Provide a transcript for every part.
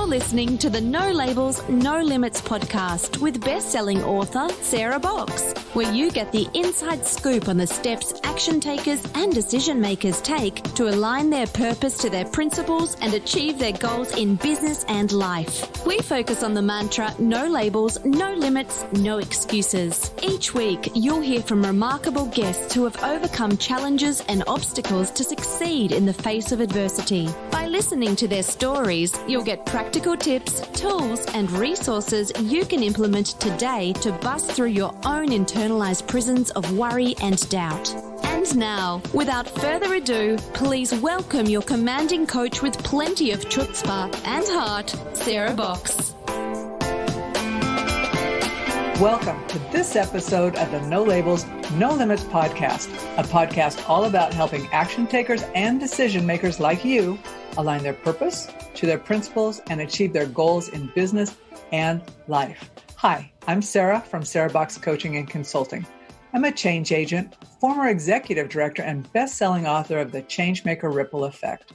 You're listening to the No Labels, No Limits podcast with best-selling author Sarah Box, where you get the inside scoop on the steps action takers and decision makers take to align their purpose to their principles and achieve their goals in business and life. We focus on the mantra, no labels, no limits, no excuses. Each week, you'll hear from remarkable guests who have overcome challenges and obstacles to succeed in the face of adversity. By listening to their stories, you'll get practical tips, tools, and resources you can implement today to bust through your own internalized prisons of worry and doubt. And now, without further ado, please welcome your commanding coach with plenty of chutzpah and heart, Sarah Box. Welcome to this episode of the No Labels, No Limits podcast, a podcast all about helping action takers and decision makers like you align their purpose to their principles and achieve their goals in business and life. Hi, I'm Sarah from Sarah Box Coaching and Consulting. I'm a change agent, former executive director, and best-selling author of The Changemaker Ripple Effect,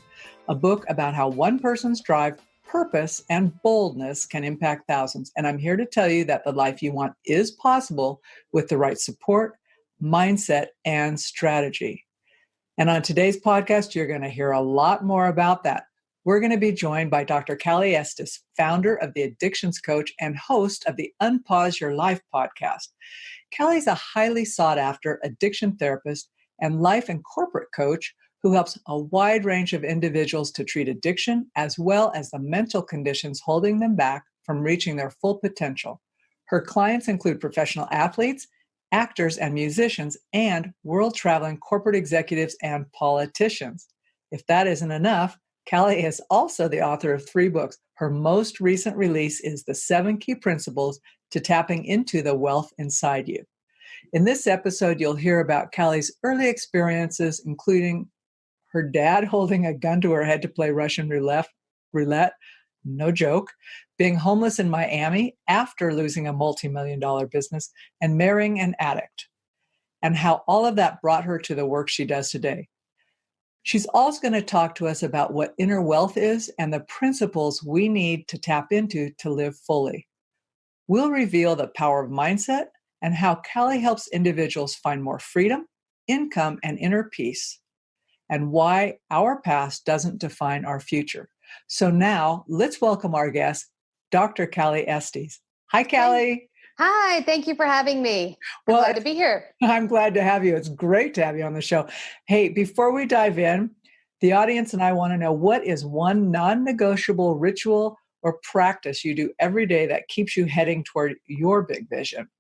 a book about how one person's drive, purpose, and boldness can impact thousands. And I'm here to tell you that the life you want is possible with the right support, mindset, and strategy. And on today's podcast, you're going to hear a lot more about that. We're going to be joined by Dr. Cali Estes, founder of the Addictions Coach and host of the Unpause Your Life podcast. Cali's a highly sought-after addiction therapist and life and corporate coach who helps a wide range of individuals to treat addiction as well as the mental conditions holding them back from reaching their full potential. Her clients include professional athletes, actors and musicians, and world-traveling corporate executives and politicians. If that isn't enough, Cali is also the author of 3 books. Her most recent release is The 7 Key Principles to Tapping into the Wealth Inside You. In this episode, you'll hear about Cali's early experiences, including her dad holding a gun to her head to play Russian roulette, no joke, being homeless in Miami after losing a multi-million-dollar business, and marrying an addict, and how all of that brought her to the work she does today. She's also going to talk to us about what inner wealth is and the principles we need to tap into to live fully. We'll reveal the power of mindset and how Cali helps individuals find more freedom, income, and inner peace, and why our past doesn't define our future. So now let's welcome our guest, Dr. Cali Estes. Hi, Cali. Hi, thank you for having me. I'm glad to be here. I'm glad to have you. It's great to have you on the show. Hey, before we dive in, the audience and I want to know, what is one non-negotiable ritual or practice you do every day that keeps you heading toward your big vision?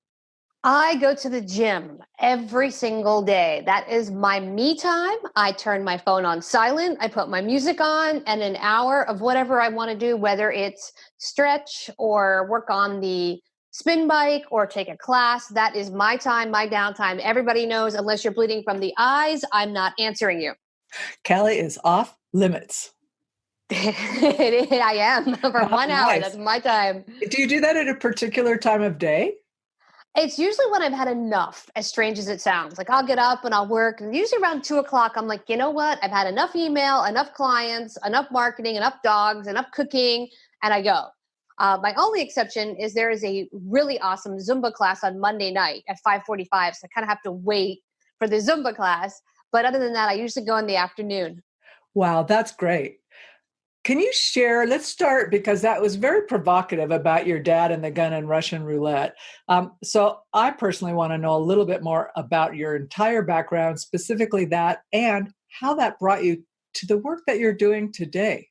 I go to the gym every single day. That is my me time. I turn my phone on silent. I put my music on and an hour of whatever I want to do, whether it's stretch or work on the spin bike or take a class. That is my time, my downtime. Everybody knows, unless you're bleeding from the eyes, I'm not answering you. Cali is off limits. I am for 1 hour. Nice. That's my time. Do you do that at a particular time of day? It's usually when I've had enough, as strange as it sounds. Like I'll get up and I'll work. And usually around 2:00, I'm like, you know what? I've had enough email, enough clients, enough marketing, enough dogs, enough cooking, and I go. My only exception is there is a really awesome Zumba class on Monday night at 5:45. So I kind of have to wait for the Zumba class. But other than that, I usually go in the afternoon. Wow, that's great. Can you share, let's start, because that was very provocative about your dad and the gun and Russian roulette. So I personally want to know a little bit more about your entire background, specifically that, and how that brought you to the work that you're doing today.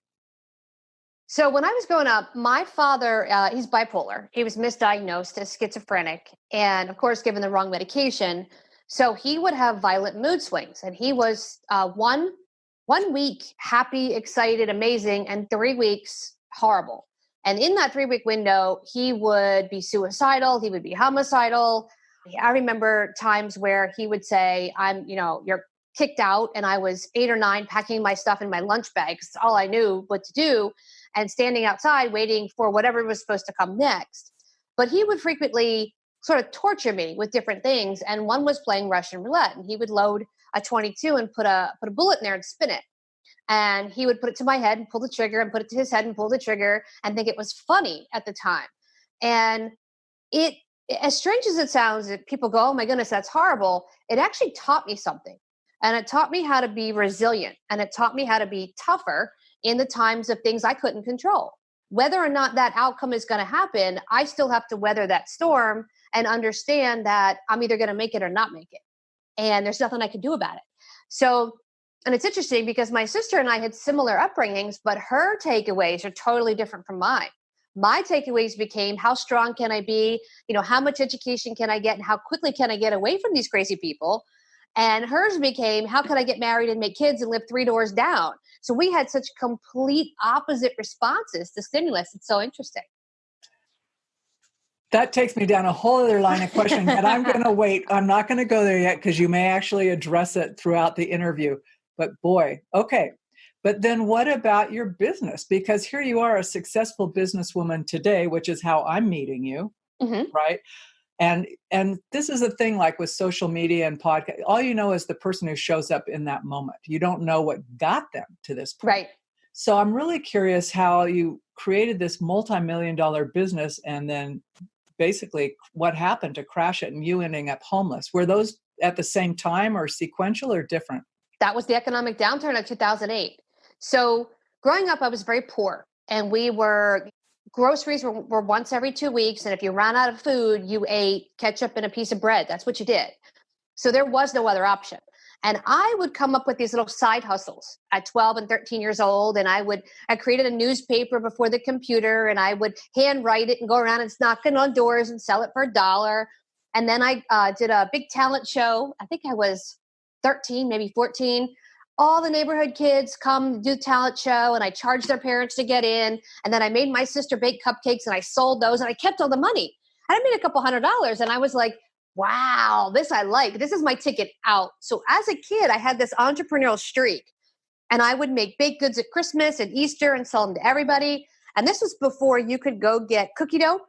So when I was growing up, my father, he's bipolar. He was misdiagnosed as schizophrenic and, of course, given the wrong medication. So he would have violent mood swings. And he was one week happy, excited, amazing, and 3 weeks horrible. And in that 3-week window, he would be suicidal. He would be homicidal. I remember times where he would say, you're kicked out. And I was 8 or 9 packing my stuff in my lunch bag. It's all I knew what to do. And standing outside waiting for whatever was supposed to come next. But he would frequently sort of torture me with different things. And one was playing Russian roulette. And he would load a 22 and put a bullet in there and spin it. And he would put it to my head and pull the trigger, and put it to his head and pull the trigger, and think it was funny at the time. And it, as strange as it sounds, that people go, oh my goodness, that's horrible. It actually taught me something. And it taught me how to be resilient. And it taught me how to be tougher in the times of things I couldn't control. Whether or not that outcome is going to happen, I still have to weather that storm and understand that I'm either going to make it or not make it. And there's nothing I can do about it. So, and it's interesting because my sister and I had similar upbringings, but her takeaways are totally different from mine. My takeaways became, how strong can I be? How much education can I get, and how quickly can I get away from these crazy people? And hers became, how can I get married and make kids and live 3 doors down? So we had such complete opposite responses to stimulus. It's so interesting. That takes me down a whole other line of questioning, and I'm going to wait. I'm not going to go there yet because you may actually address it throughout the interview. But boy, okay. But then what about your business? Because here you are, a successful businesswoman today, which is how I'm meeting you, right? And this is the thing, like with social media and podcast, all you know is the person who shows up in that moment. You don't know what got them to this point. Right. So I'm really curious how you created this multi-million-dollar business, and then basically what happened to crash it and you ending up homeless. Were those at the same time or sequential or different? That was the economic downturn of 2008. So growing up, I was very poor, and groceries were once every 2 weeks. And if you ran out of food, you ate ketchup and a piece of bread. That's what you did. So there was no other option. And I would come up with these little side hustles at 12 and 13 years old. And I created a newspaper before the computer, and I would handwrite it and go around and knocking on doors and sell it for $1. And then I did a big talent show. I think I was 13, maybe 14. All the neighborhood kids come do the talent show, and I charged their parents to get in. And then I made my sister bake cupcakes, and I sold those, and I kept all the money. And I made a couple $100, and I was like, wow, this I like. This is my ticket out. So as a kid, I had this entrepreneurial streak, and I would make baked goods at Christmas and Easter and sell them to everybody. And this was before you could go get cookie dough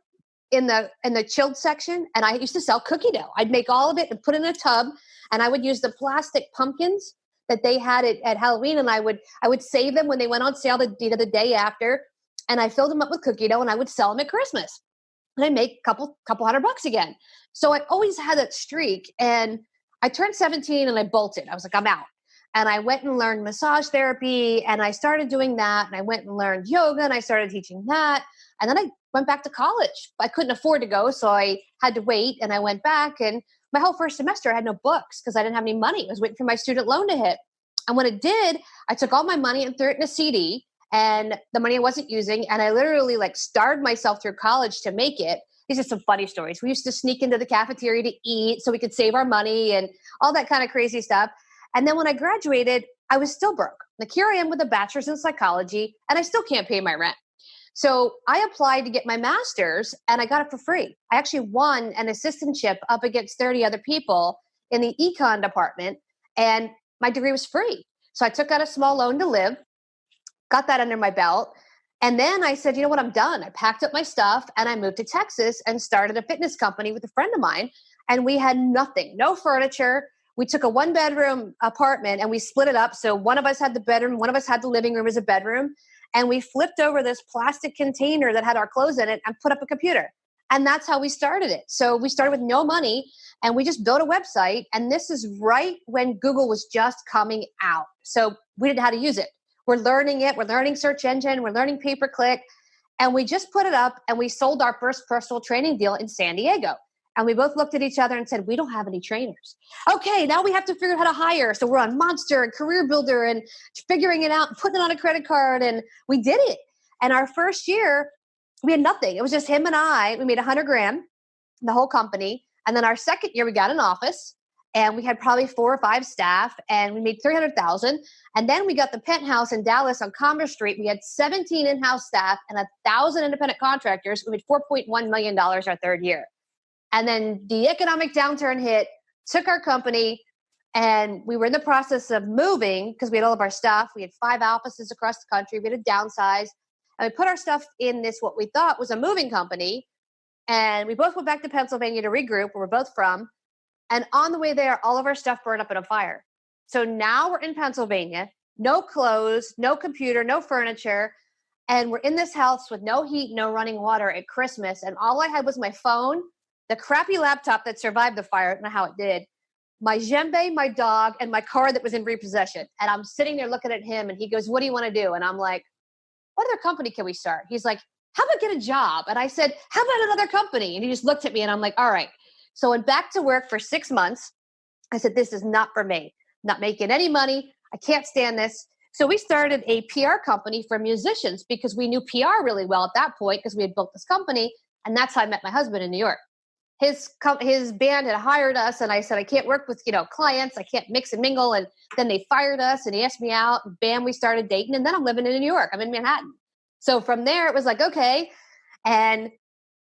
in the chilled section. And I used to sell cookie dough. I'd make all of it and put it in a tub, and I would use the plastic pumpkins that they had at Halloween, and I would save them when they went on sale the day after, and I filled them up with cookie dough, and I would sell them at Christmas, and I make a couple $100 again. So I always had that streak, and I turned 17 and I bolted. I was like, I'm out. And I went and learned massage therapy, and I started doing that, and I went and learned yoga, and I started teaching that. And then I went back to college. I couldn't afford to go, so I had to wait, and I went back, and my whole first semester I had no books because I didn't have any money. I was waiting for my student loan to hit. And when it did, I took all my money and threw it in a CD, and the money I wasn't using, and I literally starved myself through college to make it. These are some funny stories. We used to sneak into the cafeteria to eat so we could save our money and all that kind of crazy stuff. And then when I graduated, I was still broke. Like, here I am with a bachelor's in psychology, and I still can't pay my rent. So I applied to get my master's, and I got it for free. I actually won an assistantship up against 30 other people in the econ department, and my degree was free. So I took out a small loan to live, got that under my belt. And then I said, you know what, I'm done. I packed up my stuff, and I moved to Texas and started a fitness company with a friend of mine. And we had nothing, no furniture. We took a 1-bedroom apartment and we split it up. So one of us had the bedroom, one of us had the living room as a bedroom. And we flipped over this plastic container that had our clothes in it and put up a computer. And that's how we started it. So we started with no money, and we just built a website. And this is right when Google was just coming out. So we didn't know how to use it. We're learning it. We're learning search engine. We're learning pay-per-click. And we just put it up, and we sold our first personal training deal in San Diego. And we both looked at each other and said, we don't have any trainers. Okay, now we have to figure out how to hire. So we're on Monster and Career Builder and figuring it out and putting it on a credit card. And we did it. And our first year, we had nothing. It was just him and I. We made $100,000, the whole company. And then our second year, we got an office, and we had probably 4 or 5 staff, and we made $300,000. And then we got the penthouse in Dallas on Commerce Street. We had 17 in-house staff and 1,000 independent contractors. We made $4.1 million our third year. And then the economic downturn hit, took our company, and we were in the process of moving because we had all of our stuff. We had 5 offices across the country. We had to downsize. And we put our stuff in this, what we thought was a moving company. And we both went back to Pennsylvania to regroup, where we're both from. And on the way there, all of our stuff burned up in a fire. So now we're in Pennsylvania. no clothes, no computer, no furniture. And we're in this house with no heat, no running water at Christmas. And all I had was my phone, the crappy laptop that survived the fire. I don't know how it did. My djembe, my dog, and my car that was in repossession. And I'm sitting there looking at him and he goes, what do you want to do? And I'm like, what other company can we start? He's like, how about get a job? And I said, how about another company? And he just looked at me and I'm like, all right. So I went back to work for 6 months. I said, this is not for me. Not making any money. I can't stand this. So we started a PR company for musicians because we knew PR really well at that point because we had built this company. And that's how I met my husband in New York. His band had hired us and I said, I can't work with, clients. I can't mix and mingle. And then they fired us and he asked me out and bam, we started dating. And then I'm living in New York. I'm in Manhattan. So from there it was like, okay. And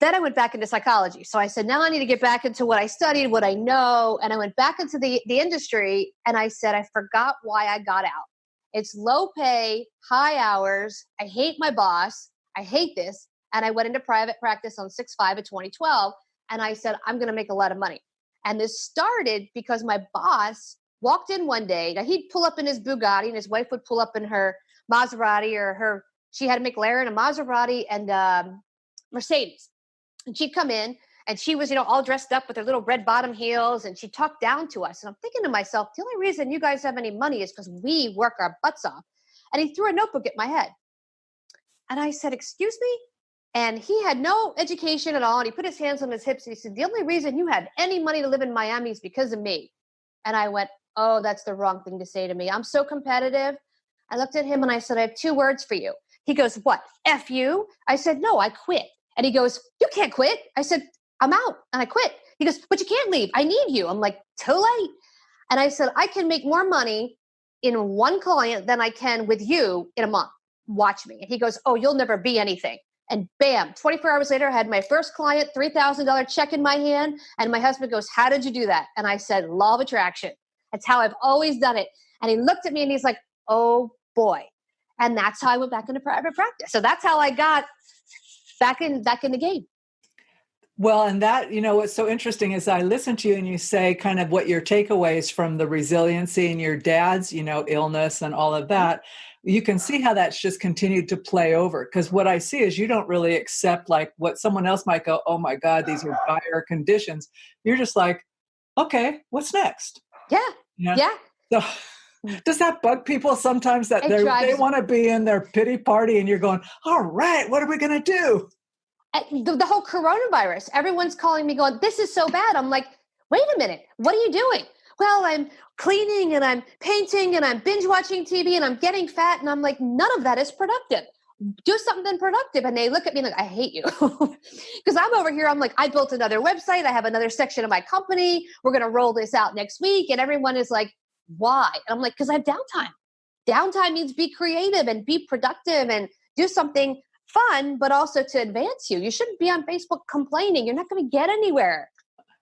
then I went back into psychology. So I said, now I need to get back into what I studied, what I know. And I went back into the industry and I said, I forgot why I got out. It's low pay, high hours. I hate my boss. I hate this. And I went into private practice on 6/5 of 2012. And I said, I'm going to make a lot of money. And this started because my boss walked in one day. Now he'd pull up in his Bugatti and his wife would pull up in her Maserati or she had a McLaren, a Maserati and Mercedes. And she'd come in and she was, all dressed up with her little red bottom heels and she talked down to us. And I'm thinking to myself, the only reason you guys have any money is because we work our butts off. And he threw a notebook at my head. And I said, excuse me? And he had no education at all. And he put his hands on his hips and he said, the only reason you had any money to live in Miami is because of me. And I went, oh, that's the wrong thing to say to me. I'm so competitive. I looked at him and I said, I have 2 words for you. He goes, what? F you? I said, no, I quit. And he goes, you can't quit. I said, I'm out and I quit. He goes, but you can't leave. I need you. I'm like, too late. And I said, I can make more money in one client than I can with you in a month. Watch me. And he goes, oh, you'll never be anything. And bam, 24 hours later, I had my first client, $3,000 check in my hand. And my husband goes, how did you do that? And I said, law of attraction. That's how I've always done it. And he looked at me and he's like, oh boy. And that's how I went back into private practice. So that's how I got back in the game. Well, and that, what's so interesting is I listen to you and you say kind of what your takeaways from the resiliency and your dad's, illness and all of that. You can see how that's just continued to play over. Because what I see is you don't really accept like what someone else might go, oh my God, these are dire conditions. You're just like, okay, what's next? Yeah. Yeah. So does that bug people sometimes that they want to be in their pity party and you're going, all right, what are we going to do? The whole coronavirus, everyone's calling me going, this is so bad. I'm like, wait a minute, what are you doing? Well, I'm cleaning and I'm painting and I'm binge watching TV and I'm getting fat. And I'm like, none of that is productive. Do something productive. And they look at me like, I hate you. Because I'm over here. I'm like, I built another website. I have another section of my company. We're going to roll this out next week. And everyone is like, why? And I'm like, because I have downtime. Downtime means be creative and be productive and do something fun, but also to advance you. You shouldn't be on Facebook complaining. You're not going to get anywhere.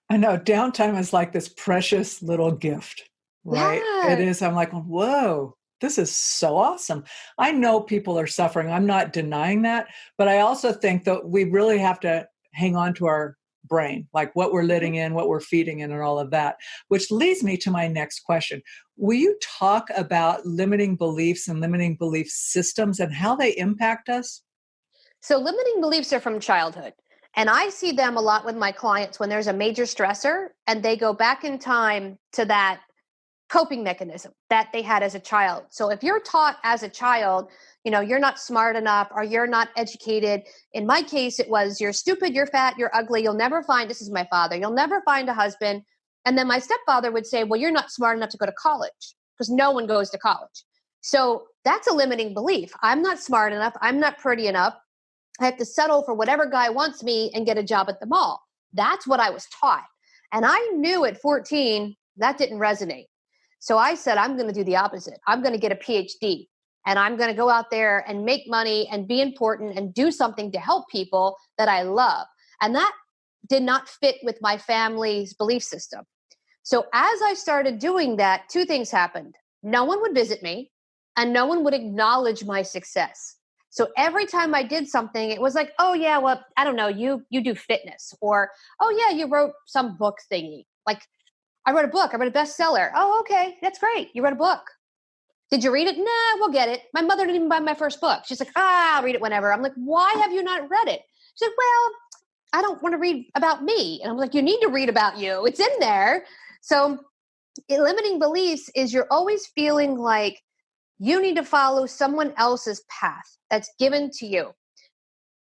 I know downtime is like this precious little gift, right? Yeah. It is. I'm like, whoa, this is so awesome. I know people are suffering. I'm not denying that, but I also think that we really have to hang on to our brain, like what we're letting in, what we're feeding in, and all of that, which leads me to my next question. Will you talk about limiting beliefs and limiting belief systems and how they impact us? So limiting beliefs are from childhood. And I see them a lot with my clients when there's a major stressor and they go back in time to that coping mechanism that they had as a child. So if you're taught as a child, you're not smart enough or you're not educated. In my case, it was you're stupid, you're fat, you're ugly. You'll never find, this is my father, you'll never find a husband. And then my stepfather would say, well, you're not smart enough to go to college because no one goes to college. So that's a limiting belief. I'm not smart enough. I'm not pretty enough. I have to settle for whatever guy wants me and get a job at the mall. That's what I was taught. And I knew at 14 that didn't resonate. So I said, I'm going to do the opposite. I'm going to get a Ph.D. and I'm going to go out there and make money and be important and do something to help people that I love. And that did not fit with my family's belief system. So as I started doing that, 2 things happened. No one would visit me and no one would acknowledge my success. So every time I did something, it was like, oh yeah, well, I don't know, you do fitness, or, oh yeah, you wrote some book thingy. Like I wrote a book, I wrote a bestseller. Oh, okay, that's great. You wrote a book. Did you read it? Nah, we'll get it. My mother didn't even buy my first book. She's like, I'll read it whenever. I'm like, why have you not read it? She's like, well, I don't want to read about me. And I'm like, you need to read about you. It's in there. So limiting beliefs is you're always feeling like you need to follow someone else's path that's given to you.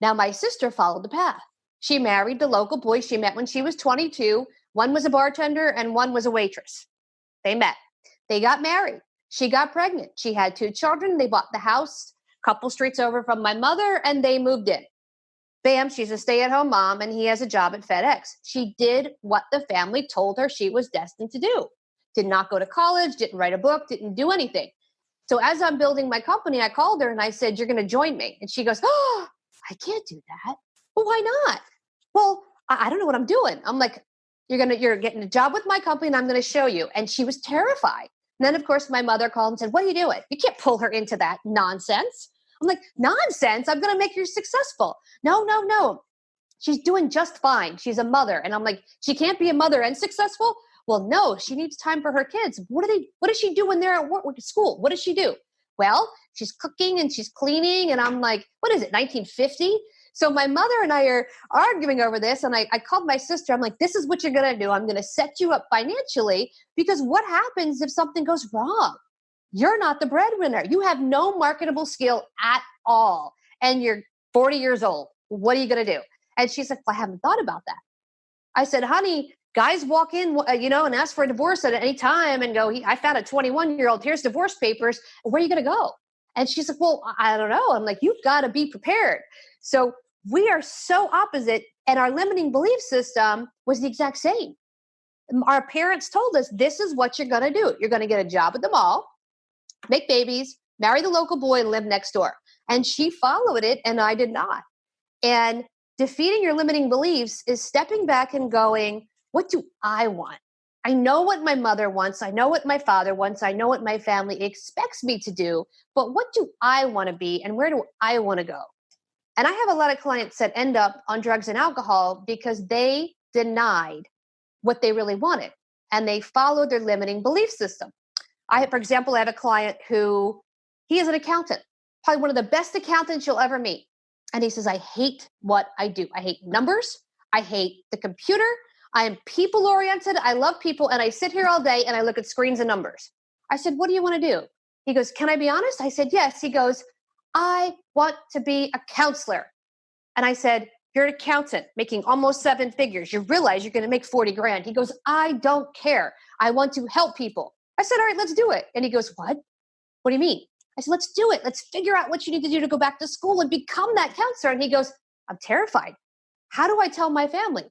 Now, my sister followed the path. She married the local boy she met when she was 22. One was a bartender and one was a waitress. They met. They got married. She got pregnant. She had 2 children. They bought the house a couple streets over from my mother, and they moved in. Bam, she's a stay-at-home mom, and he has a job at FedEx. She did what the family told her she was destined to do. Did not go to college, didn't write a book, didn't do anything. So as I'm building my company, I called her and I said, you're going to join me. And she goes, oh, I can't do that. Well, why not? Well, I don't know what I'm doing. I'm like, you're getting a job with my company and I'm going to show you. And she was terrified. And then, of course, my mother called and said, what are you doing? You can't pull her into that nonsense. I'm like, nonsense? I'm going to make her successful. No. She's doing just fine. She's a mother. And I'm like, she can't be a mother and successful? Well, no, she needs time for her kids. What does she do when they're at work, at school? What does she do? Well, she's cooking and she's cleaning. And I'm like, what is it, 1950? So my mother and I are arguing over this. And I called my sister. I'm like, this is what you're going to do. I'm going to set you up financially, because what happens if something goes wrong? You're not the breadwinner. You have no marketable skill at all. And you're 40 years old. What are you going to do? And she's like, well, I haven't thought about that. I said, honey, guys walk in, and ask for a divorce at any time and go, I found a 21-year-old, here's divorce papers. Where are you going to go? And she's like, well, I don't know. I'm like, you've got to be prepared. So we are so opposite. And our limiting belief system was the exact same. Our parents told us, this is what you're going to do. You're going to get a job at the mall, make babies, marry the local boy, and live next door. And she followed it, and I did not. And defeating your limiting beliefs is stepping back and going, what do I want? I know what my mother wants. I know what my father wants. I know what my family expects me to do. But what do I want to be, and where do I want to go? And I have a lot of clients that end up on drugs and alcohol because they denied what they really wanted, and they followed their limiting belief system. For example, I have a client who, he is an accountant, probably one of the best accountants you'll ever meet. And he says, I hate what I do. I hate numbers. I hate the computer. I am people oriented. I love people. And I sit here all day and I look at screens and numbers. I said, what do you want to do? He goes, can I be honest? I said, yes. He goes, I want to be a counselor. And I said, you're an accountant making almost 7 figures. You realize you're going to make 40 grand. He goes, I don't care. I want to help people. I said, all right, let's do it. And he goes, what? What do you mean? I said, let's do it. Let's figure out what you need to do to go back to school and become that counselor. And he goes, I'm terrified. How do I tell my family?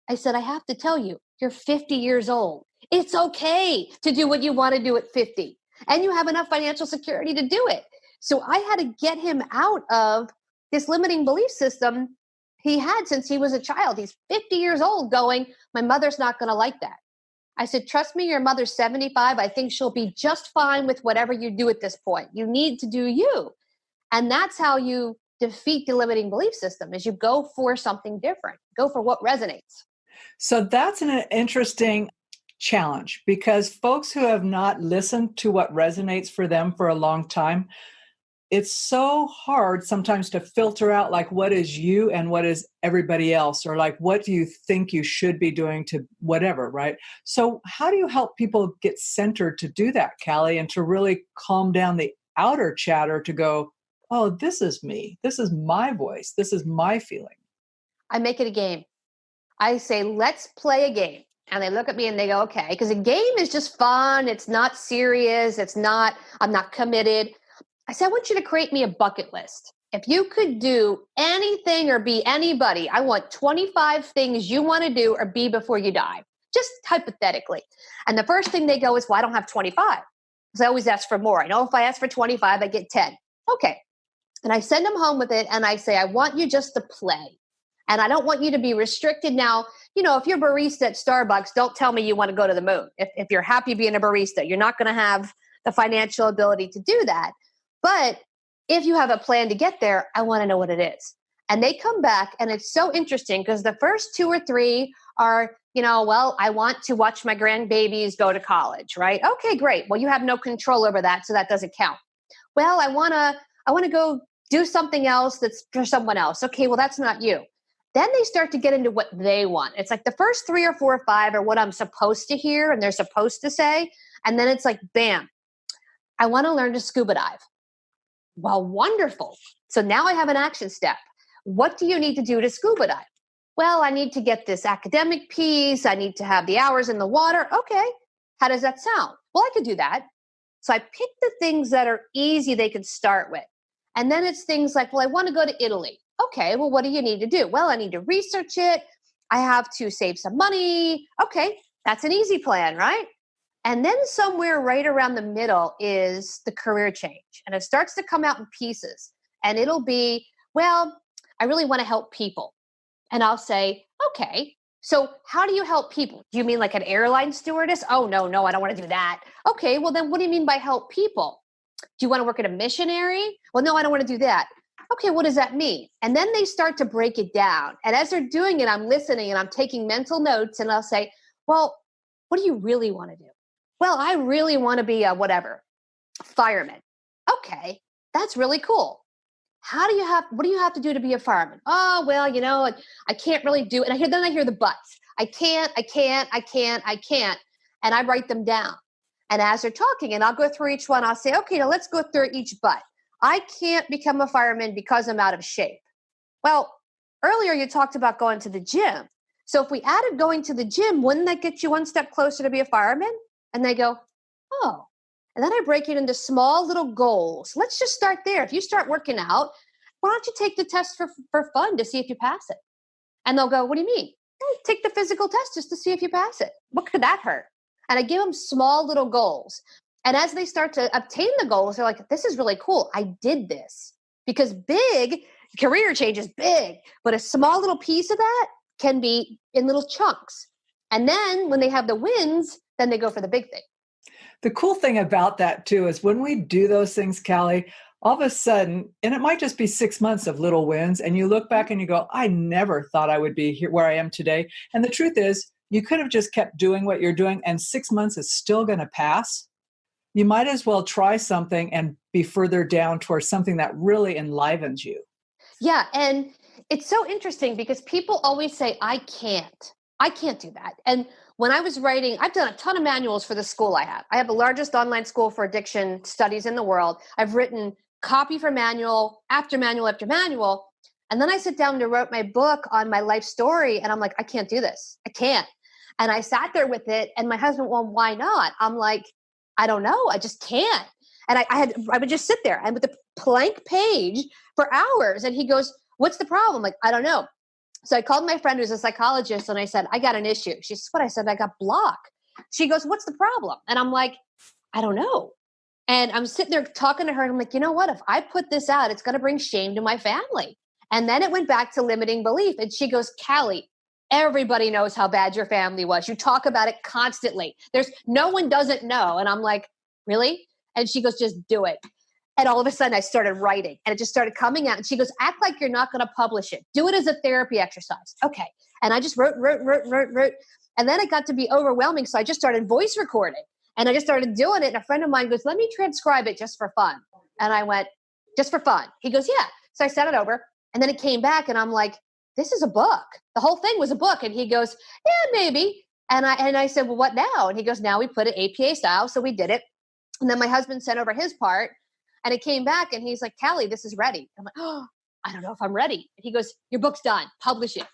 I said, I have to tell you, you're 50 years old. It's okay to do what you want to do at 50. And you have enough financial security to do it. So I had to get him out of this limiting belief system he had since he was a child. He's 50 years old going, my mother's not going to like that. I said, trust me, your mother's 75. I think she'll be just fine with whatever you do at this point. You need to do you. And that's how you defeat the limiting belief system, is you go for something different. Go for what resonates. So that's an interesting challenge, because folks who have not listened to what resonates for them for a long time, it's so hard sometimes to filter out like what is you and what is everybody else, or like what do you think you should be doing to whatever, right? So how do you help people get centered to do that, Cali, and to really calm down the outer chatter to go, oh, this is me. This is my voice. This is my feeling. I make it a game. I say, let's play a game. And they look at me and they go, okay, because a game is just fun. It's not serious. I'm not committed. I said, I want you to create me a bucket list. If you could do anything or be anybody, I want 25 things you want to do or be before you die, just hypothetically. And the first thing they go is, well, I don't have 25. Because I always ask for more. I know if I ask for 25, I get 10. Okay. And I send them home with it. And I say, I want you just to play. And I don't want you to be restricted. Now, if you're a barista at Starbucks, don't tell me you want to go to the moon. If you're happy being a barista, you're not going to have the financial ability to do that. But if you have a plan to get there, I want to know what it is. And they come back, and it's so interesting because the first 2 or 3 are, well, I want to watch my grandbabies go to college, right? Okay, great. Well, you have no control over that, so that doesn't count. Well, I want to go do something else that's for someone else. Okay, well, that's not you. Then they start to get into what they want. It's like the first 3 or 4 or 5 are what I'm supposed to hear and they're supposed to say. And then it's like, bam, I want to learn to scuba dive. Well, wonderful. So now I have an action step. What do you need to do to scuba dive? Well, I need to get this academic piece. I need to have the hours in the water. Okay. How does that sound? Well, I could do that. So I pick the things that are easy they can start with. And then it's things like, well, I want to go to Italy. Okay, well, what do you need to do? Well, I need to research it. I have to save some money. Okay, that's an easy plan, right? And then somewhere right around the middle is the career change. And it starts to come out in pieces. And it'll be, well, I really want to help people. And I'll say, okay, so how do you help people? Do you mean like an airline stewardess? Oh, no, I don't want to do that. Okay, well, then what do you mean by help people? Do you want to work at a missionary? Well, no, I don't want to do that. Okay, what does that mean? And then they start to break it down. And as they're doing it, I'm listening and I'm taking mental notes and I'll say, well, what do you really want to do? Well, I really want to be a fireman. Okay, that's really cool. What do you have to do to be a fireman? Oh, well, I can't really do it. And then I hear the buts. I can't. And I write them down. And as they're talking, and I'll go through each one, I'll say, okay, now let's go through each but. I can't become a fireman because I'm out of shape. Well, earlier you talked about going to the gym. So if we added going to the gym, wouldn't that get you one step closer to be a fireman? And they go, oh. And then I break it into small little goals. Let's just start there. If you start working out, why don't you take the test for fun to see if you pass it? And they'll go, what do you mean? Well, take the physical test just to see if you pass it. What could that hurt? And I give them small little goals. And as they start to obtain the goals, they're like, this is really cool. I did this. Because big career change is big, but a small little piece of that can be in little chunks. And then when they have the wins, then they go for the big thing. The cool thing about that too is when we do those things, Cali, all of a sudden, and it might just be 6 months of little wins, and you look back and you go, I never thought I would be here where I am today. And the truth is, you could have just kept doing what you're doing, and 6 months is still going to pass. You might as well try something and be further down towards something that really enlivens you. Yeah. And it's so interesting because people always say, I can't do that. And when I was writing, I've done a ton of manuals for the school I have. I have the largest online school for addiction studies in the world. I've written copy for manual after manual after manual. And then I sit down to write my book on my life story. And I'm like, I can't do this. I can't. And I sat there with it. And my husband, well, why not? I'm like, I don't know. I just can't. And I would just sit there and with a blank page for hours. And he goes, what's the problem? Like, I don't know. So I called my friend who's a psychologist and I said, I got an issue. She says, what? I said, I got block. She goes, what's the problem? And I'm like, I don't know. And I'm sitting there talking to her and I'm like, you know what? If I put this out, it's going to bring shame to my family. And then it went back to limiting belief. And she goes, Cali, everybody knows how bad your family was. You talk about it constantly. There's no one doesn't know. And I'm like, really? And she goes, just do it. And all of a sudden I started writing and it just started coming out. And she goes, act like you're not going to publish it. Do it as a therapy exercise. Okay. And I just wrote. And then it got to be overwhelming. So I just started voice recording and I just started doing it. And a friend of mine goes, let me transcribe it just for fun. And I went, just for fun. He goes, yeah. So I sent it over and then it came back and I'm like, this is a book. The whole thing was a book. And he goes, yeah, maybe. And I said, well, what now? And he goes, now we put it APA style. So we did it. And then my husband sent over his part and it came back and he's like, Cali, this is ready. I'm like, oh, I don't know if I'm ready. And he goes, your book's done. Publish it.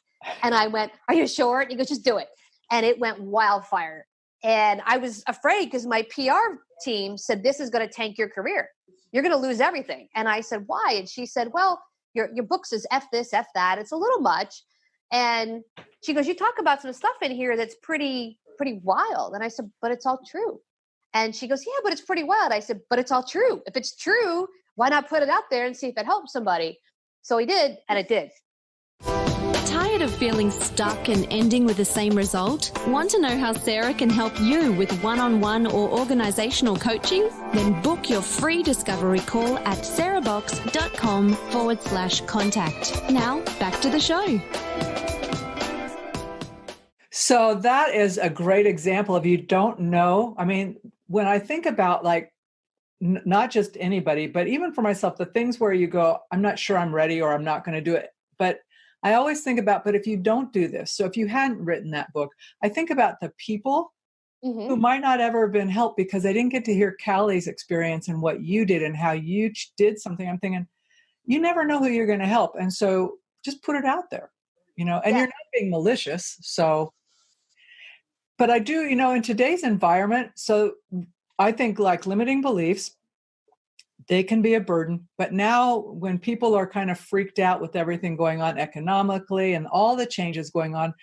And I went, are you sure? And he goes, just do it. And it went wildfire. And I was afraid because my PR team said, this is going to tank your career. You're going to lose everything. And I said, why? And she said, well, your book says F this, F that. It's a little much. And she goes, you talk about some stuff in here that's pretty wild. And I said, but it's all true. And she goes, yeah, but it's pretty wild. I said, but it's all true. If it's true, why not put it out there and see if it helps somebody? So he did, and it did. Tired of feeling stuck and ending with the same result? Want to know how Sarah can help you with one-on-one or organizational coaching? Then book your free discovery call at sarahbox.com/contact. Now, back to the show. So that is a great example of you don't know. I mean, when I think about like, not just anybody, but even for myself, the things where you go, I'm not sure I'm ready or I'm not going to do it. But I always think about, but if you don't do this, so if you hadn't written that book, I think about the people who might not ever have been helped because they didn't get to hear Callie's experience and what you did and how you did something. I'm thinking, you never know who you're going to help. And so just put it out there, and Yeah. you're not being malicious. So, but I do, in today's environment, so I think like limiting beliefs, they can be a burden. But now when people are kind of freaked out with everything going on economically and all the changes going on,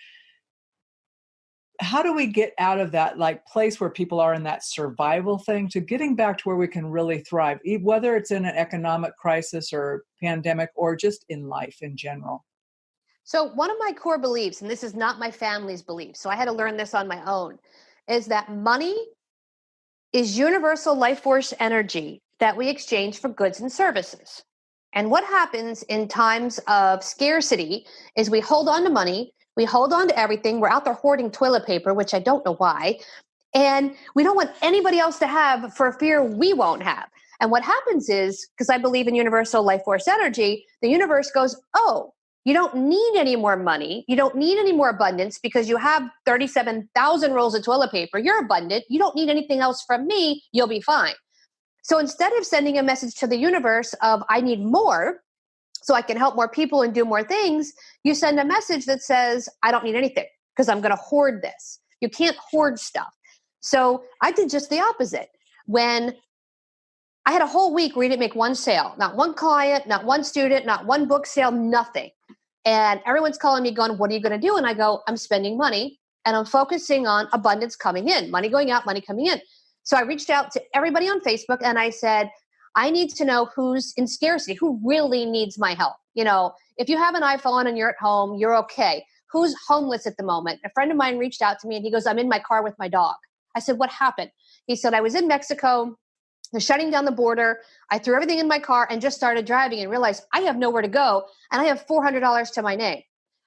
how do we get out of that like place where people are in that survival thing to getting back to where we can really thrive, whether it's in an economic crisis or pandemic or just in life in general? So, one of my core beliefs, and this is not my family's belief, so I had to learn this on my own, is that money is universal life force energy that we exchange for goods and services. And what happens in times of scarcity is we hold on to money, we hold on to everything. We're out there hoarding toilet paper, which I don't know why. And we don't want anybody else to have for fear we won't have. And what happens is, because I believe in universal life force energy, the universe goes, oh, you don't need any more money. You don't need any more abundance because you have 37,000 rolls of toilet paper. You're abundant. You don't need anything else from me. You'll be fine. So instead of sending a message to the universe of, I need more so I can help more people and do more things, you send a message that says, I don't need anything because I'm going to hoard this. You can't hoard stuff. So I did just the opposite. When I had a whole week where we didn't make one sale, not one client, not one student, not one book sale, nothing. And everyone's calling me going, what are you going to do? And I go, I'm spending money and I'm focusing on abundance coming in, money going out, money coming in. So I reached out to everybody on Facebook and I said, I need to know who's in scarcity, who really needs my help. If you have an iPhone and you're at home, you're okay. Who's homeless at the moment? A friend of mine reached out to me and he goes, I'm in my car with my dog. I said, what happened? He said, I was in Mexico. They're shutting down the border. I threw everything in my car and just started driving and realized I have nowhere to go. And I have $400 to my name.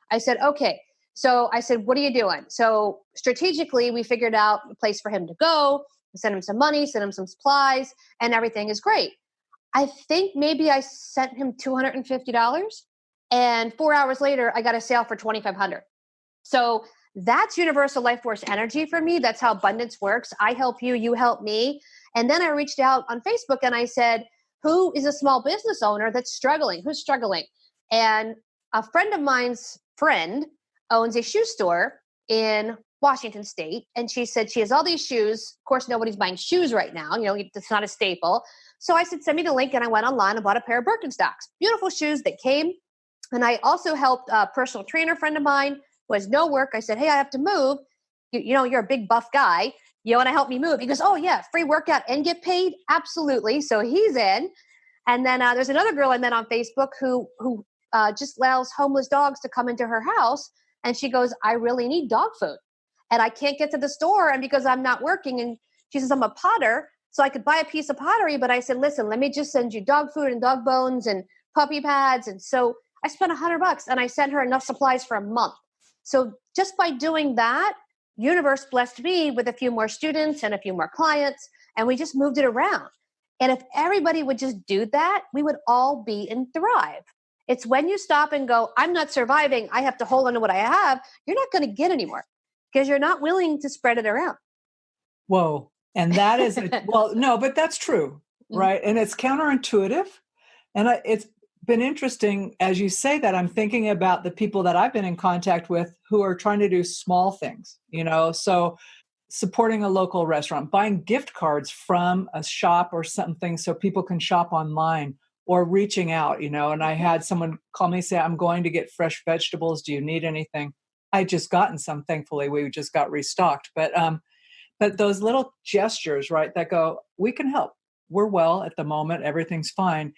I said, okay. So I said, what are you doing? So strategically, we figured out a place for him to go, send him some money, send him some supplies, and everything is great. I think maybe I sent him $250. And 4 hours later, I got a sale for $2,500. So that's universal life force energy for me. That's how abundance works. I help you, you help me. And then I reached out on Facebook and I said, who is a small business owner that's struggling? Who's struggling? And a friend of mine's friend owns a shoe store in Washington State. And she said she has all these shoes. Of course, nobody's buying shoes right now. It's not a staple. So I said, send me the link. And I went online and bought a pair of Birkenstocks. Beautiful shoes that came. And I also helped a personal trainer friend of mine who has no work. I said, hey, I have to move. You're a big buff guy. You want to help me move? He goes, oh yeah, free workout and get paid? Absolutely. So he's in. And then there's another girl I met on Facebook who just allows homeless dogs to come into her house. And she goes, I really need dog food. And I can't get to the store and because I'm not working. And she says, I'm a potter. So I could buy a piece of pottery. But I said, listen, let me just send you dog food and dog bones and puppy pads. And so I spent $100 and I sent her enough supplies for a month. So just by doing that, universe blessed me with a few more students and a few more clients, and we just moved it around. And if everybody would just do that, we would all be in thrive. It's when you stop and go, I'm not surviving, I have to hold on to what I have, you're not going to get anymore because you're not willing to spread it around. Whoa. And that is, well, no, but that's true, right? And it's counterintuitive. And it's been interesting as you say that. I'm thinking about the people that I've been in contact with who are trying to do small things, so supporting a local restaurant, buying gift cards from a shop or something so people can shop online, or reaching out, and I had someone call me, say, I'm going to get fresh vegetables. Do you need anything? I just gotten some, thankfully, we just got restocked. But those little gestures, right, that go, we can help. We're well at the moment. Everything's fine.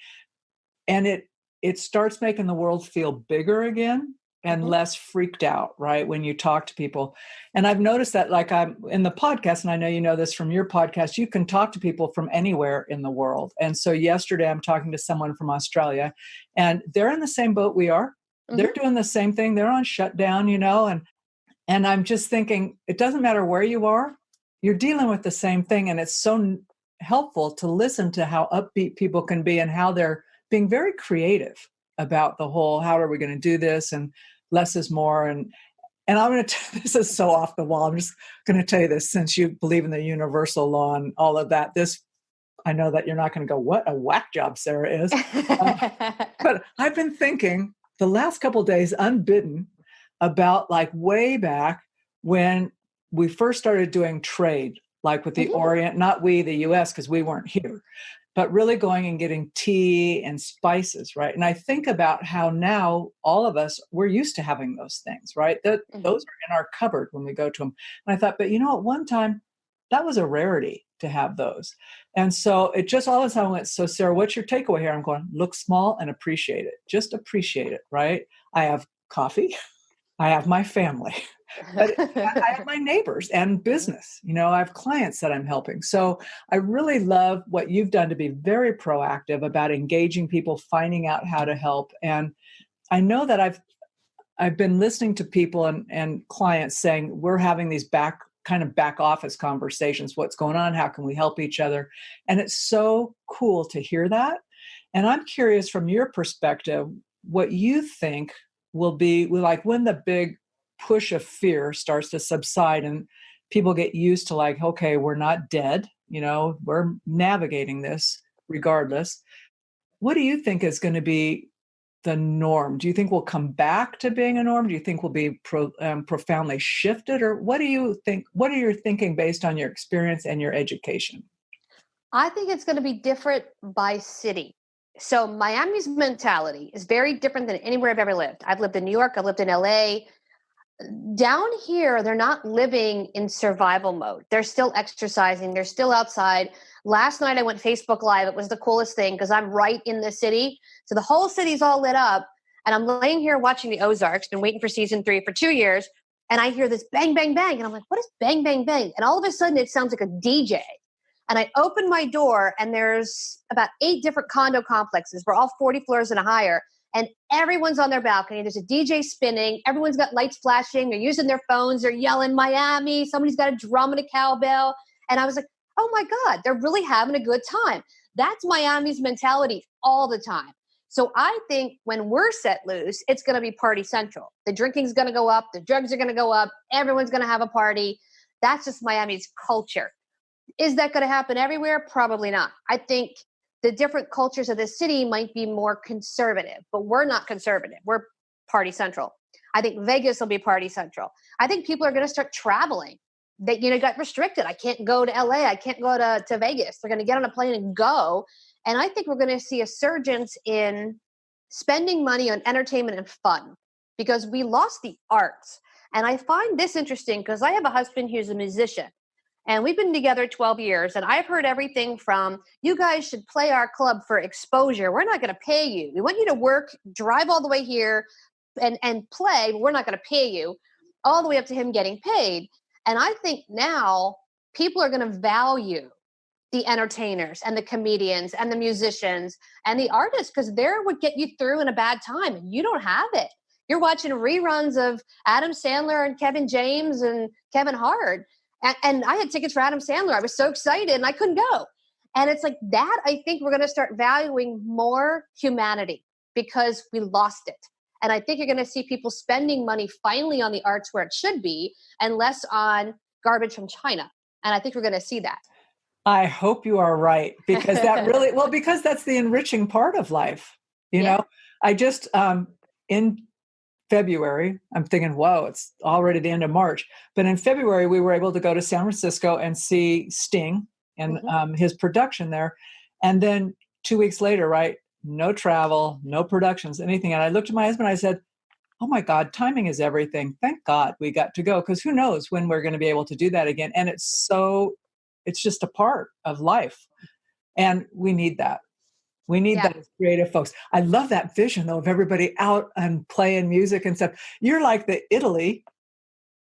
And it starts making the world feel bigger again and less freaked out, right, when you talk to people. And I've noticed that, like, I'm in the podcast, and I know you know this from your podcast, you can talk to people from anywhere in the world. And so yesterday I'm talking to someone from Australia, and they're in the same boat we are. They're doing the same thing. They're on shutdown, and And I'm just thinking, it doesn't matter where you are, you're dealing with the same thing. And it's so helpful to listen to how upbeat people can be and how they're being very creative about the whole, how are we going to do this? And less is more. And I'm going to, this is so off the wall. I'm just going to tell you this, since you believe in the universal law and all of that, I know that you're not going to go, what a whack job Sarah is. But I've been thinking the last couple of days, unbidden, about like way back when we first started doing trade, like with the Orient, not we, the US, because we weren't here, but really going and getting tea and spices, right? And I think about how now all of us, we're used to having those things, right? Those are in our cupboard when we go to them. And I thought, but at one time, that was a rarity to have those. And so it just all of a sudden went, so Sarah, what's your takeaway here? I'm going, look small and appreciate it. Just appreciate it, right? I have coffee. I have my family, but I have my neighbors and business. I have clients that I'm helping. So I really love what you've done to be very proactive about engaging people, finding out how to help. And I know that I've been listening to people and clients saying, we're having these back office conversations. What's going on? How can we help each other? And it's so cool to hear that. And I'm curious from your perspective, what you think will be like when the big push of fear starts to subside and people get used to like, okay, we're not dead, we're navigating this regardless. What do you think is going to be the norm? Do you think we'll come back to being a norm? Do you think we'll be profoundly shifted? Or what do you think? What are you thinking based on your experience and your education? I think it's going to be different by city. So Miami's mentality is very different than anywhere I've ever lived. I've lived in New York. I've lived in LA. Down here, they're not living in survival mode. They're still exercising. They're still outside. Last night I went Facebook Live. It was the coolest thing because I'm right in the city. So the whole city's all lit up. And I'm laying here watching the Ozarks, been waiting for season 3 for 2 years. And I hear this bang, bang, bang. And I'm like, what is bang, bang, bang? And all of a sudden it sounds like a DJ. And I open my door and there's about 8 different condo complexes. We're all 40 floors and higher. And everyone's on their balcony. There's a DJ spinning. Everyone's got lights flashing. They're using their phones. They're yelling Miami. Somebody's got a drum and a cowbell. And I was like, oh my God, they're really having a good time. That's Miami's mentality all the time. So I think when we're set loose, it's going to be party central. The drinking's going to go up. The drugs are going to go up. Everyone's going to have a party. That's just Miami's culture. Is that going to happen everywhere? Probably not. I think the different cultures of the city might be more conservative, but we're not conservative. We're party central. I think Vegas will be party central. I think people are going to start traveling. They got restricted. I can't go to LA. I can't go to Vegas. They're going to get on a plane and go. And I think we're going to see a surgence in spending money on entertainment and fun because we lost the arts. And I find this interesting because I have a husband who's a musician. And we've been together 12 years, and I've heard everything from, you guys should play our club for exposure. We're not going to pay you. We want you to work, drive all the way here and play, but we're not going to pay you, all the way up to him getting paid. And I think now people are going to value the entertainers and the comedians and the musicians and the artists because they're what get you through in a bad time. And you don't have it. You're watching reruns of Adam Sandler and Kevin James and Kevin Hart. And I had tickets for Adam Sandler. I was so excited and I couldn't go. And it's like that, I think we're going to start valuing more humanity because we lost it. And I think you're going to see people spending money finally on the arts where it should be and less on garbage from China. And I think we're going to see that. I hope you are right because that really, because that's the enriching part of life. You know, I just, in February, I'm thinking, whoa, it's already the end of March. But in February, we were able to go to San Francisco and see Sting and his production there. And then 2 weeks later, right, no travel, no productions, anything. And I looked at my husband, I said, oh my God, timing is everything. Thank God we got to go because who knows when we're going to be able to do that again. And it's just a part of life. And we need that. We need that as creative folks. I love that vision, though, of everybody out and playing music and stuff. You're like the Italy.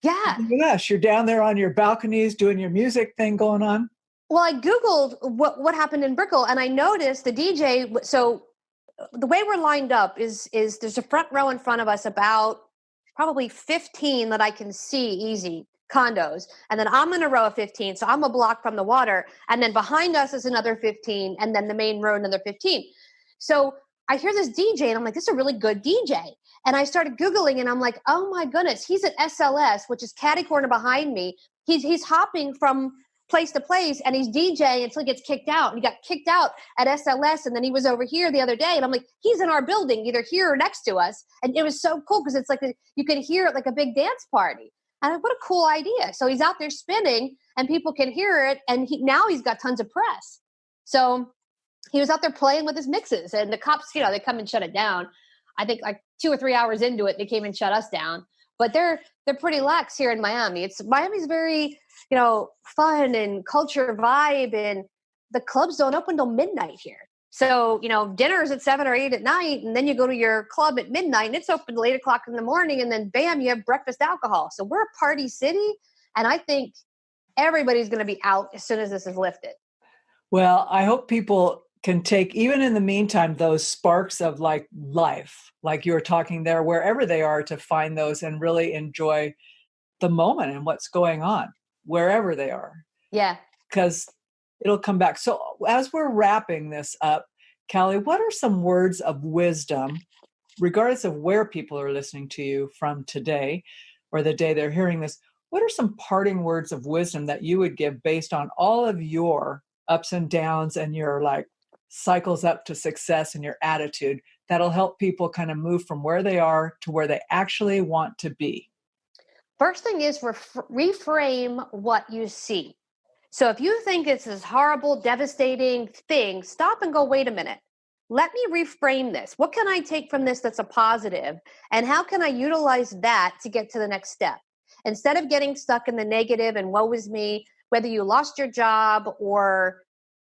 Yeah. Yes, you're down there on your balconies doing your music thing going on. Well, I Googled what happened in Brickell, and I noticed the DJ. So the way we're lined up is there's a front row in front of us about probably 15 that I can see easy condos. And then I'm in a row of 15. So I'm a block from the water. And then behind us is another 15. And then the main road, another 15. So I hear this DJ and I'm like, this is a really good DJ. And I started Googling and I'm like, oh my goodness, he's at SLS, which is catty corner behind me. He's hopping from place to place and he's DJing until he gets kicked out. And he got kicked out at SLS. And then he was over here the other day. And I'm like, he's in our building, either here or next to us. And it was so cool because it's like you could hear it like a big dance party. And I'm like, what a cool idea. So he's out there spinning and people can hear it. And now he's got tons of press. So he was out there playing with his mixes and the cops, they come and shut it down. I think like 2 or 3 hours into it, they came and shut us down. But they're pretty lax here in Miami. Miami's very, fun and culture vibe, and the clubs don't open till midnight here. So, dinner's at 7 or 8 at night, and then you go to your club at midnight and it's open till 8 o'clock in the morning, and then bam, you have breakfast alcohol. So we're a party city, and I think everybody's going to be out as soon as this is lifted. Well, I hope people can take, even in the meantime, those sparks of like life, like you were talking there, wherever they are, to find those and really enjoy the moment and what's going on, wherever they are. Yeah. Because it'll come back. So as we're wrapping this up, Cali, what are some words of wisdom, regardless of where people are listening to you from today or the day they're hearing this, what are some parting words of wisdom that you would give based on all of your ups and downs and your like cycles up to success and your attitude that'll help people kind of move from where they are to where they actually want to be? First thing is reframe what you see. So if you think it's this horrible, devastating thing, stop and go, wait a minute. Let me reframe this. What can I take from this that's a positive? And how can I utilize that to get to the next step? Instead of getting stuck in the negative and woe is me, whether you lost your job or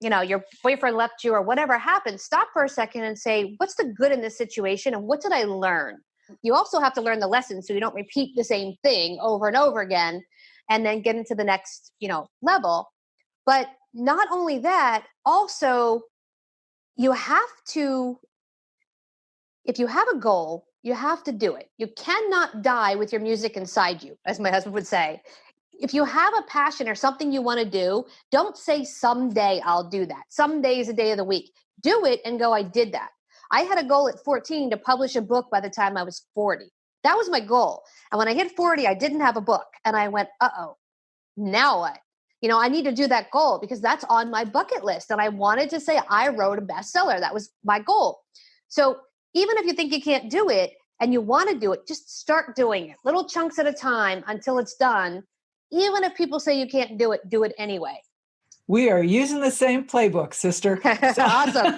your boyfriend left you or whatever happened, stop for a second and say, what's the good in this situation? And what did I learn? You also have to learn the lesson so you don't repeat the same thing over and over again and then get into the next, level. But not only that, also you have to, if you have a goal, you have to do it. You cannot die with your music inside you, as my husband would say. If you have a passion or something you want to do, don't say someday I'll do that. Someday is a day of the week. Do it and go, I did that. I had a goal at 14 to publish a book by the time I was 40. That was my goal. And when I hit 40, I didn't have a book. And I went, now what? I need to do that goal because that's on my bucket list. And I wanted to say I wrote a bestseller. That was my goal. So even if you think you can't do it and you want to do it, just start doing it. Little chunks at a time until it's done. Even if people say you can't do it anyway. We are using the same playbook, sister. Awesome.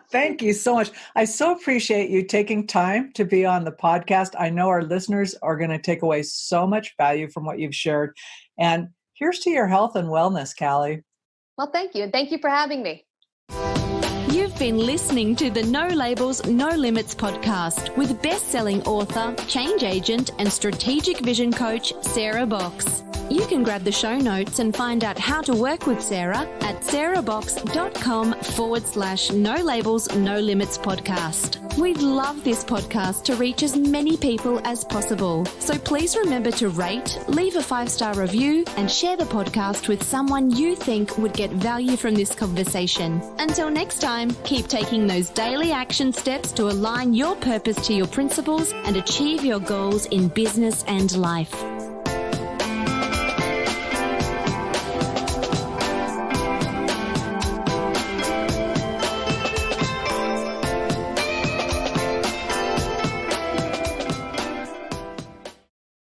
Thank you so much. I so appreciate you taking time to be on the podcast. I know our listeners are going to take away so much value from what you've shared. And here's to your health and wellness, Cali. Well, thank you. And thank you for having me. You've been listening to the No Labels, No Limits podcast with best-selling author, change agent, and strategic vision coach, Sarah Box. You can grab the show notes and find out how to work with Sarah at sarahbox.com/No Labels, No Limits podcast. We'd love this podcast to reach as many people as possible. So please remember to rate, leave a 5-star review, and share the podcast with someone you think would get value from this conversation. Until next time, keep taking those daily action steps to align your purpose to your principles and achieve your goals in business and life.